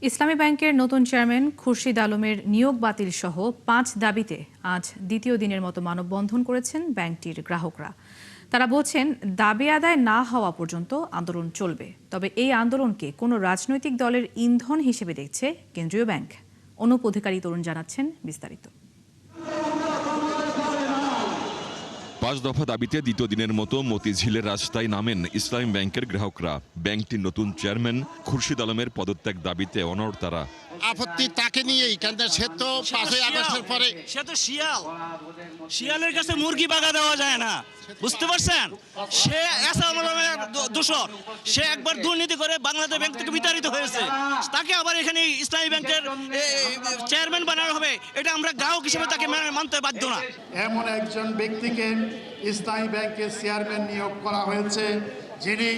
ইসলামী ব্যাংকের নতুন চেয়ারম্যান খুরশিদ আলমের নিয়োগ বাতিল সহ ৫ দাবিতে আজ দ্বিতীয় দিনের মতো মানববন্ধন করেছেন ব্যাংকটির গ্রাহকরা। তারা বলছেন, দাবি আদায় না হওয়া পর্যন্ত আন্দোলন চলবে। তবে এই আন্দোলনকে কোনো রাজনৈতিক দলের ইন্ধন হিসেবে দেখছে কেন্দ্রীয় ব্যাংক। অনুপ অধিকারী তরুণ জানাচ্ছেন বিস্তারিত। ৫ দফা দাবিতে দ্বিতীয় দিনের মতো মতিঝিলের রাস্তায় নামেন ইসলামী ব্যাংকের গ্রাহকরা। ব্যাংকটির নতুন চেয়ারম্যান খুরশিদ আলমের পদত্যাগ দাবিতে অনড় তারা। আপত্তি তাকে নিয়েই, কারণ সে তো ৫ই আগস্টের পরে সে তো শিয়ালের কাছে মুরগি বাগা দেওয়া যায় না, বুঝতে পারছেন? সে দূষর, সে একবার দুর্নীতি করে বাংলাদেশ ব্যাংক থেকে বিতাড়িত হয়েছে, তাকে আবার এখানে ইসলামী ব্যাংকের চেয়ারম্যান বানানো হবে, এটা আমরা গ্রাহক হিসেবে তাকে মানতে বাধ্য না। এমন একজন ব্যক্তিকে ইসলামী ব্যাংকের চেয়ারম্যান নিয়োগ করা হয়েছে যিনি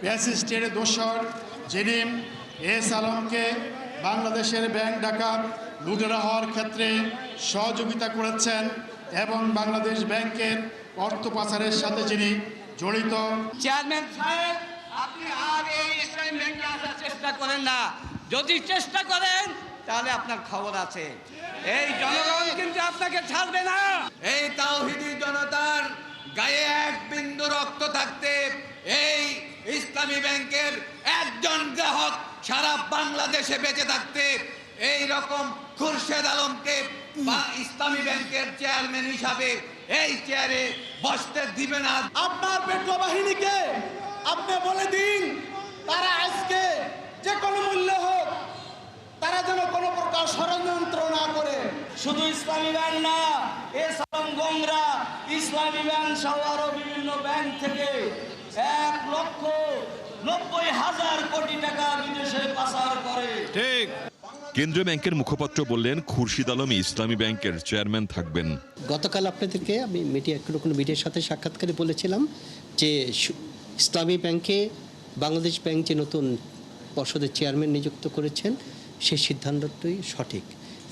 ব্যাসিস্টের দোসর, যিনি এস আলমকে বাংলাদেশের ব্যাংক ডাকাত লুটেরা হওয়ার ক্ষেত্রে সহযোগিতা করেছেন এবং বাংলাদেশ ব্যাংকের অর্থ পাচারের সাথে যিনি জড়িত। চেয়ারম্যান সাহেব, আপনি আর এই ইসলামী ব্যাংকে আসার চেষ্টা করেন না। যদি চেষ্টা করেন তাহলে আপনার খবর আছে, এই জনগণ কিন্তু আপনাকে ছাড়বে না। এই তাওহীদি জনতার গায়ে এক বিন্দু রক্ত থাকতে এই ইসলামী ব্যাংকের একজন গ্রাহক সারা বাংলাদেশে বেঁচে থাকতে এই রকম খুরশেদ আলমকে বা ইসলামী ব্যাংকের চেয়ারম্যান হিসাবে এই চেয়ারে বসতে দিবে না। আপনার পেট্রো বাহিনীকে আপনি বলে দিন, তারা আজকে যে কোনো মূল্য হোক তারা যেন কোনো প্রকার ষড়যন্ত্র না করে। শুধু ইসলামী ব্যাংক না, এস আলম গংরা ইসলামী ব্যাংক সহ আরো বিভিন্ন ব্যাংক থেকে 1,90,000 কোটি টাকা বিদেশে পাচার করে। ঠিক। কেন্দ্রীয় ব্যাংকের মুখপাত্র বললেন, খুরশিদ আলম ইসলামী ব্যাংকের চেয়ারম্যান থাকবেন। গতকাল আপনাদেরকে আমি কোনো মিডিয়ার সাথে সাক্ষাৎকারে বলেছিলাম যে ইসলামী ব্যাংকে বাংলাদেশ ব্যাংক যে নতুন পর্ষদের চেয়ারম্যান নিযুক্ত করেছেন সেই সিদ্ধান্তটি সঠিক,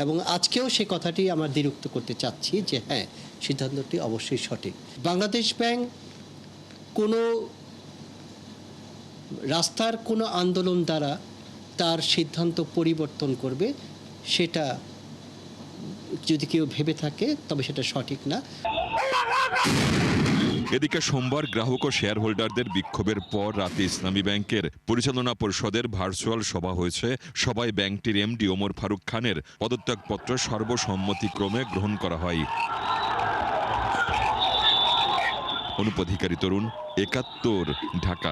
এবং আজকেও সেই কথাটি আমরা দ্বিরুক্ত করতে চাচ্ছি যে হ্যাঁ, সিদ্ধান্তটি অবশ্যই সঠিক। বাংলাদেশ ব্যাংক কোনো রাস্তার কোনো আন্দোলন দ্বারা তার সিদ্ধান্ত পরিবর্তন করবে, সেটা যদি কেউ ভেবে থাকে তবে সেটা সঠিক না। এদিকে সোমবার গ্রাহক ও শেয়ার হোল্ডারদের বিক্ষোভের পর রাতে ইসলামী ব্যাংকের পরিচালনা পরিষদের ভার্চুয়াল সভা হয়েছে। সভায় ব্যাংকটির এমডি ওমর ফারুক খানের পদত্যাগপত্র সর্বসম্মতিক্রমে গ্রহণ করা হয়। অনুপ অধিকারী তরুণ, ৭১, ঢাকা।